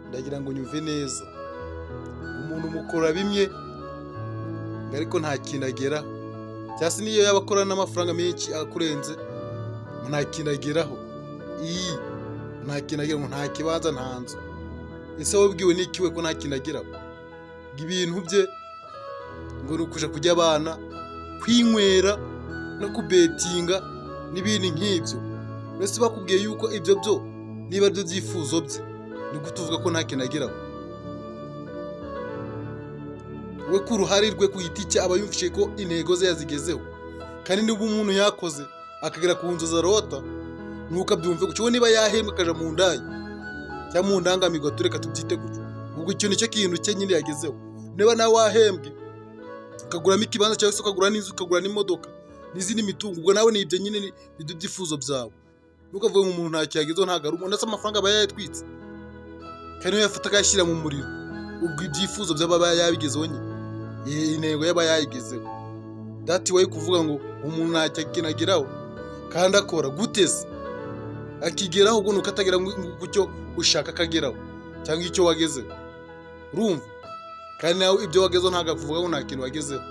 ndagira ngo nyumve neza, umuntu mukora bimwe ngo ariko nta kintu ageraho, cyangwa se niyo yaba akora n'amafaranga menshi akurenze nta kintu ageraho, nta kintu ageraho, nta kibanza nta nzu. Ese wowe ubwiwe n'iki we ko nta kintu ageraho? Ibintu bye ngo ni ukuja kurya abana, kwinywera no kubetinga n'ibindi nk'ibyo. Mbese bakubwiye yuko ibyo byo niba aribyo byifuzo bye, ni gute uvuga ko nta kintu ageraho? We ku ruhare rwe ku giti cye aba yumvise ko intego ze yazigezeho, kandi niba umuntu yakoze akagera ku nzozi arota nuko abyumve gutyo. We niba yahembwe akaja mu ndaya cyangwa mu ndangamirwa, tureka tubyite gutyo, ubwo icyo nicyo kintu cye nyine yagezeho. Niba nawe wahembwe ukaguramo ikibanza cyangwa se ukagura n'inzu, ukagura n'imodoka n'izindi mitungo, ubwo nawe ni ibyo nyine nibyo byifuzo byawe. Ntukavuge ngo umuntu ntacyo yagezeho, ntabwo ari umuntu, ndetse amafaranga aba yayatwitse kandi niyo yafata akayashyira mu muriro, ubwo ibyifuzo by'aba yabigezeho nyine, intego yaba yayigezeho. Dati wayi kuvuga ngo umuntu ntacyo kintu ageraho kandi akora gute se akigeraho, ubwo nuko atagera ku cyo ushaka akageraho cyangwa icyo wagezeho, urumva? Kandi nawe ibyo wagezeho ntabwo akuvuga ngo nta kintu wagezeho.